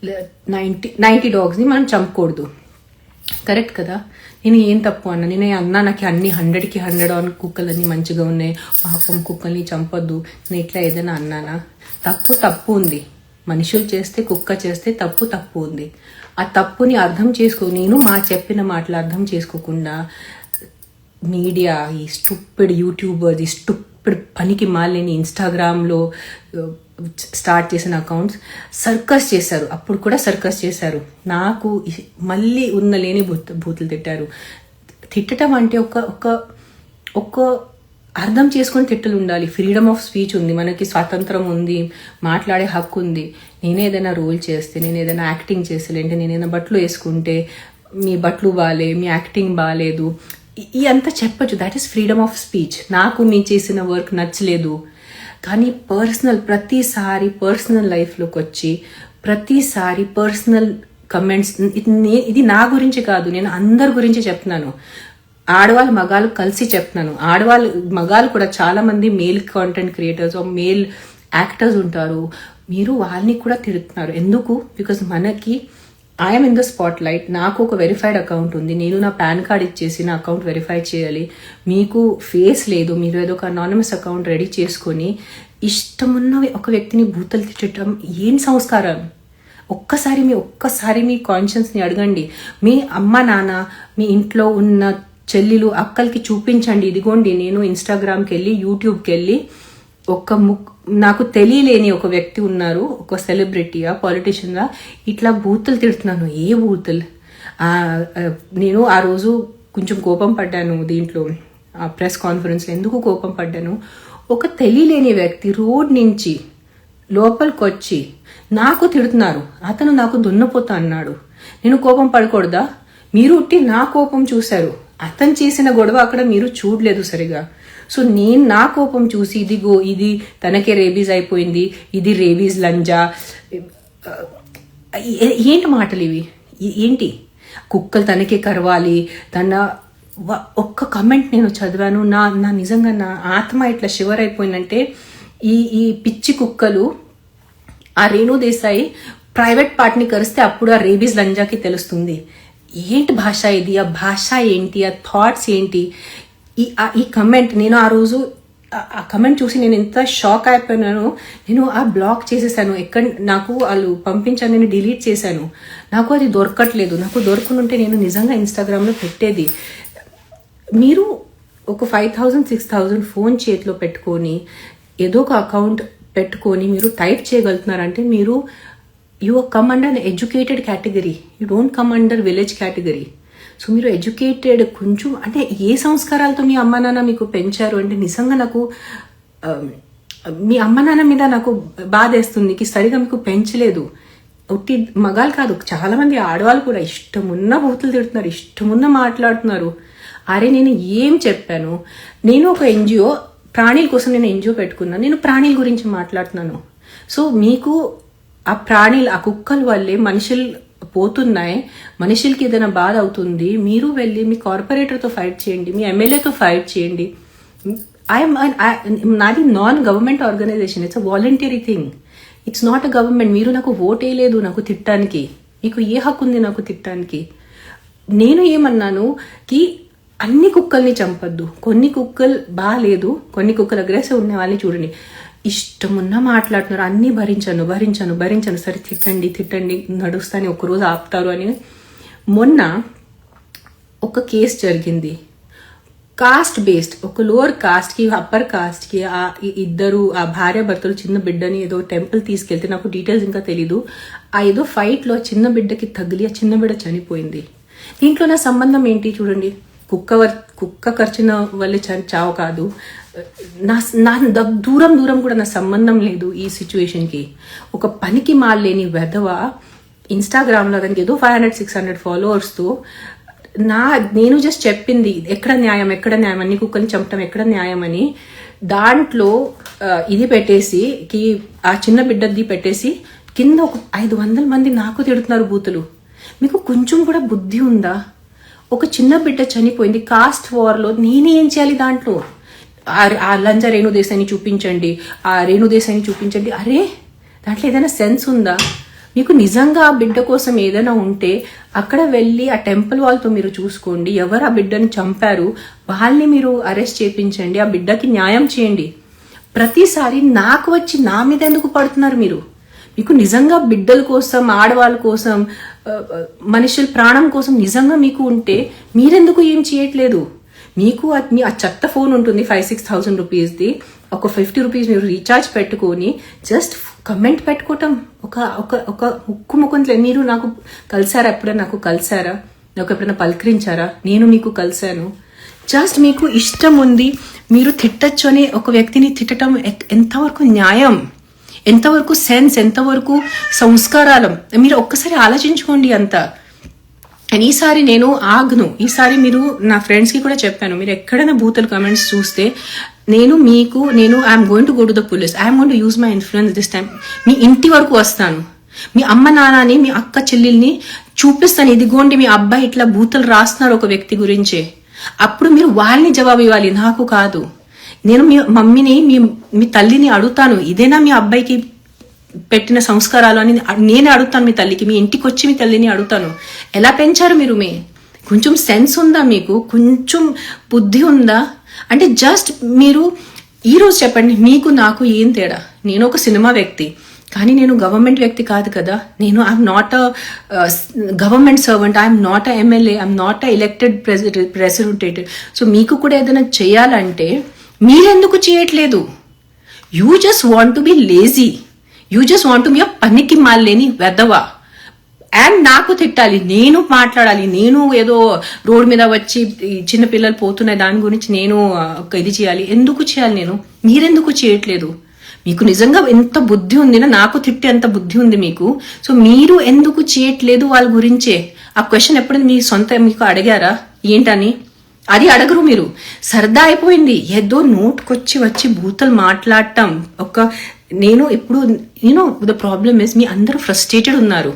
90 డాగ్స్ని మనం చంపకూడదు, కరెక్ట్ కదా? నేను ఏం తప్పు అన్నా? నేను అన్నా నాకు అన్ని 100కి 100 ఆన్ కుక్కలన్నీ మంచిగా ఉన్నాయి, పాపం కుక్కల్ని చంపొద్దు, నేను ఇట్లా ఏదైనా అన్నానా? తప్పు ఉంది. మనుషులు చేస్తే, కుక్క చేస్తే తప్పు ఉంది. ఆ తప్పుని అర్థం నేను మా చెప్పిన మాటలు అర్థం చేసుకోకుండా మీడియా, ఈ స్టూపిడ్ యూట్యూబర్స్, ఈ స్టూపిడ్ పనికి మాలిని ఇన్స్టాగ్రామ్లో స్టార్ట్ చేసిన అకౌంట్స్ సర్కస్ చేశారు. అప్పుడు కూడా సర్కస్ చేశారు. నాకు మళ్ళీ లేని బూతులు తిట్టారు. తిట్టడం అంటే ఒక అర్థం చేసుకొని తిట్టలు ఉండాలి. ఫ్రీడమ్ ఆఫ్ స్పీచ్ ఉంది, మనకి స్వాతంత్రం ఉంది, మాట్లాడే హక్కు ఉంది. నేనేదైనా రోల్ చేస్తే, నేను ఏదైనా యాక్టింగ్ చేస్తే, లేదంటే నేను ఏదైనా బట్టలు వేసుకుంటే మీ బట్టలు బాగాలే, మీ యాక్టింగ్ బాగాలేదు, ఈ అంతా చెప్పచ్చు. That is freedom of speech. నాకు మీ చేసిన వర్క్ నచ్చలేదు, కానీ ప్రతిసారి పర్సనల్ లైఫ్లోకి వచ్చి ప్రతిసారి పర్సనల్ కమెంట్స్, ఇది నా గురించి కాదు, నేను అందరి గురించి చెప్తున్నాను. ఆడవాళ్ళు మగాళ్ళు కలిసి చెప్తున్నాను. మగాళ్ళు కూడా చాలా మంది male content creators, male actors ఉంటారు. మీరు వాళ్ళని కూడా తిడుతున్నారు. ఎందుకు? బికాజ్ మనకి I'm in the spot light. నాకు ఒక వెరిఫైడ్ అకౌంట్ ఉంది, నేను నా పాన్ కార్డ్ ఇచ్చేసి నా అకౌంట్ వెరిఫై చేయాలి. మీకు ఫేస్ లేదు, మీరు ఏదో ఒక అనానిమస్ అకౌంట్ రెడీ చేసుకొని ఇష్టమున్న ఒక వ్యక్తిని బూతలు తిట్టడం ఏం సంస్కారం? ఒక్కసారి మీ కాన్షియన్స్ని అడగండి. మీ అమ్మ నాన్న, మీ ఇంట్లో ఉన్న చెల్లిలు అక్కలకి చూపించండి. ఇదిగోండి, నేను ఇన్స్టాగ్రామ్కి వెళ్ళి, యూట్యూబ్కి వెళ్ళి నాకు తెలియలేని ఒక వ్యక్తి ఉన్నారు, ఒక సెలబ్రిటీయా, పాలిటిషియన్గా, ఇట్లా బూతులు తిడుతున్నాను. ఏ బూతులు? నేను ఆ రోజు కొంచెం కోపం పడ్డాను దీంట్లో, ప్రెస్ కాన్ఫరెన్స్లో. ఎందుకు కోపం పడ్డాను? ఒక తెలియలేని వ్యక్తి రోడ్ నుంచి లోపలికి వచ్చి నాకు తిడుతున్నారు. అతను నాకు దున్నపోతా అన్నాడు. నేను కోపం పడకూడదా? మీరు నా కోపం చూశారు, అతను చేసిన గొడవ అక్కడ మీరు చూడలేదు సరిగా. సో నేను నా కోపం చూసి ఇది తనకే రేబీస్ అయిపోయింది, ఇది రేబీస్ లంజా, ఏంటి మాటలు ఇవి? ఏంటి? కుక్కలు తనకే కరవాలి, ఒక్క కమెంట్ నేను చదివాను, నా నిజంగా నా ఆత్మ ఇట్లా షివర్ అయిపోయిందంటే, ఈ పిచ్చి కుక్కలు ఆ రేణు దేశాయి ప్రైవేట్ పార్ట్ని కరిస్తే అప్పుడు ఆ రేబీస్ లంజాకి తెలుస్తుంది. ఏంటి భాష ఇది? ఆ భాష ఏంటి? ఆ థాట్స్ ఏంటి? ఈ కమెంట్, నేను ఆ రోజు ఆ కమెంట్ చూసి నేను ఎంత షాక్ అయిపోయినాను. నేను ఆ బ్లాక్ చేసేసాను. నాకు వాళ్ళు పంపించాను, నేను డిలీట్ చేశాను. నాకు అది దొరకట్లేదు. నాకు దొరకనుంటే నేను నిజంగా ఇన్స్టాగ్రామ్లో పెట్టేది. మీరు ఒక 5,000 6,000 ఫోన్ చేతిలో పెట్టుకొని ఏదో ఒక అకౌంట్ పెట్టుకొని మీరు టైప్ చేయగలుగుతున్నారంటే మీరు you come under educated category, you don't come under village category. So మీరు ఎడ్యుకేటెడ్, కొంచెం అంటే ఏ సంస్కారాలతో మీ అమ్మ నాన్న మీకు పెంచారు అంటే నిజంగా నాకు మీ అమ్మ నాన్న మీద నాకు బాధేస్తుంది. సరిగా మీకు పెంచలేదు. ఒట్టి మగాలు కాదు, చాలా మంది ఆడవాళ్ళు కూడా ఇష్టమున్న బూతులు తిడుతున్నారు, ఇష్టమున్న మాట్లాడుతున్నారు. అరే నేను ఏం చెప్పాను? నేను ఒక ఎన్జిఓ, ప్రాణుల కోసం నేను ఎన్జిఓ పెట్టుకున్నాను, నేను ప్రాణుల గురించి మాట్లాడుతున్నాను. సో మీకు ఆ ప్రాణులు, ఆ కుక్కల వల్లే మనుషులు పోతున్నాయి, మనుషులకి ఏదైనా బాధ అవుతుంది, మీరు వెళ్ళి మీ కార్పొరేటర్తో ఫైట్ చేయండి, మీ ఎమ్మెల్యేతో ఫైట్ చేయండి. నాది non government organization, it's a voluntary thing, it's not a government. మీరు నాకు ఓట్ వేయలేదు నాకు తిట్టడానికి, మీకు ఏ హక్కు ఉంది నాకు తిట్టడానికి? నేను ఏమన్నాను కి అన్ని కుక్కల్ని చంపద్దు, కొన్ని కుక్కలు బాగాలేదు, కొన్ని కుక్కలు అగ్రెసివ్ ఉన్న వాళ్ళని చూడండి, ఇష్టమున్న మాట్లాడుతున్నారు, అన్నీ భరించను, సరే తిట్టండి నడుస్తాని ఒకరోజు ఆపుతారు అని. మొన్న ఒక కేసు జరిగింది, కాస్ట్ బేస్డ్, ఒక లోవర్ కాస్ట్కి అప్పర్ కాస్ట్కి ఇద్దరు ఆ భార్య భర్తలు చిన్న బిడ్డని ఏదో టెంపుల్ తీసుకెళ్తే, నాకు డీటెయిల్స్ ఇంకా తెలీదు, ఆ ఏదో ఫైట్లో చిన్న బిడ్డకి తగిలి ఆ చిన్న బిడ్డ చనిపోయింది. దీంట్లో నా సంబంధం ఏంటి? చూడండి, కుక్క ఖర్చున వల్ల చావు కాదు, నా దూరం కూడా నా సంబంధం లేదు ఈ సిచ్యువేషన్కి. ఒక పనికి మాలేని వెధవ ఇన్స్టాగ్రామ్లో దానికి ఏదో 500-600 ఫాలోవర్స్తో నేను జస్ట్ చెప్పింది ఎక్కడ న్యాయం అన్ని కుక్కల్ని చంపటం ఎక్కడ న్యాయం అని, దాంట్లో ఇది పెట్టేసి ఆ చిన్న బిడ్డది పెట్టేసి కింద ఒక 500 మంది నాకు తిడుతున్నారు బూతులు. మీకు కొంచెం కూడా బుద్ధి ఉందా? ఒక చిన్న బిడ్డ చనిపోయింది కాస్ట్ వార్లో, నేనేం చేయాలి దాంట్లో? ఆ లంజా రేణుదేశాన్ని చూపించండి, ఆ రేణుదేశాన్ని చూపించండి. అరే దాంట్లో ఏదైనా సెన్స్ ఉందా? మీకు నిజంగా ఆ బిడ్డ కోసం ఏదైనా ఉంటే అక్కడ వెళ్ళి ఆ టెంపుల్ వాళ్ళతో మీరు చూసుకోండి, ఎవరు ఆ బిడ్డని చంపారు వాళ్ళని మీరు అరెస్ట్ చేయించండి, ఆ బిడ్డకి న్యాయం చేయండి. ప్రతిసారి నాకు వచ్చి నా మీద ఎందుకు పడుతున్నారు మీరు? మీకు నిజంగా బిడ్డల కోసం, ఆడవాళ్ళ కోసం, మనుషుల ప్రాణం కోసం నిజంగా మీకు ఉంటే మీరెందుకు ఏం చేయట్లేదు? మీకు ఆ చెత్త ఫోన్ ఉంటుంది 5,000-6,000 రూపీస్ది, ఒక 50 రూపీస్ మీరు రీఛార్జ్ పెట్టుకొని జస్ట్ కమెంట్ పెట్టుకోవటం ఒక ముక్కు మీరు నాకు కలిసారా? ఎప్పుడైనా నాకు కలిసారా? నాకు ఎప్పుడైనా పలకరించారా? నేను మీకు కలిశాను. జస్ట్ మీకు ఇష్టం ఉంది, మీరు తిట్టచ్చు అని ఒక వ్యక్తిని తిట్టడం ఎంతవరకు న్యాయం, ఎంతవరకు సెన్స్, ఎంతవరకు సంస్కారాలం? మీరు ఒక్కసారి ఆలోచించుకోండి అంతా. అండ్ ఈసారి నేను ఆగ్ను, ఈసారి మీరు నా ఫ్రెండ్స్కి కూడా చెప్పాను, మీరు ఎక్కడైనా బూతులు కమెంట్స్ చూస్తే నేను I'm going to go to the police, I'm going to use my influence this time. మీ ఇంటి వరకు వస్తాను, మీ అమ్మ నాన్నని, మీ అక్క చెల్లెల్ని చూపిస్తాను, ఇదిగోండి మీ అబ్బాయి ఇట్లా బూతులు రాస్తున్నారు ఒక వ్యక్తి గురించే. అప్పుడు మీరు వాళ్ళని జవాబు ఇవ్వాలి, నాకు కాదు. నేను మీ మమ్మీని, మీ తల్లిని అడుగుతాను, ఇదేనా మీ అబ్బాయికి పెట్టిన సంస్కారాలు అని నేనే అడుగుతాను. మీ తల్లికి, మీ ఇంటికి వచ్చి మీ తల్లిని అడుగుతాను, ఎలా పెంచారు మీరు? కొంచెం సెన్స్ ఉందా మీకు? కొంచెం బుద్ధి ఉందా? అంటే జస్ట్ మీరు ఈరోజు చెప్పండి, మీకు నాకు ఏం తేడా? నేను ఒక సినిమా వ్యక్తి, కానీ నేను గవర్నమెంట్ వ్యక్తి కాదు కదా. నేను I'm not a government servant, I'm not a MLA, I'm not a elected president. So మీకు కూడా ఏదైనా చేయాలంటే మీరెందుకు చేయట్లేదు? You just want to be lazy, you just want to be a పనికి మాలేని వెదవా. అండ్ నాకు తిట్టాలి, నేను మాట్లాడాలి, నేను ఏదో రోడ్ మీద వచ్చి చిన్న పిల్లలు పోతున్నాయి దాని గురించి నేను ఇది చేయాలి. ఎందుకు చేయాలి నేను? మీరెందుకు చేయట్లేదు? మీకు నిజంగా ఎంత బుద్ధి ఉంది, నాకు తిట్టే ఎంత బుద్ధి ఉంది మీకు. సో మీరు ఎందుకు చేయట్లేదు వాళ్ళ గురించే? ఆ క్వశ్చన్ ఎప్పుడైనా మీ సొంత మీకు అడిగారా ఏంటని? అది అడగరు మీరు. సరదా అయిపోయింది, ఏదో వచ్చి బూతలు మాట్లాడటం. నేను ఇప్పుడు ద ప్రాబ్లమ్ ఇస్ మీ అందరూ ఫ్రస్ట్రేటెడ్ ఉన్నారు.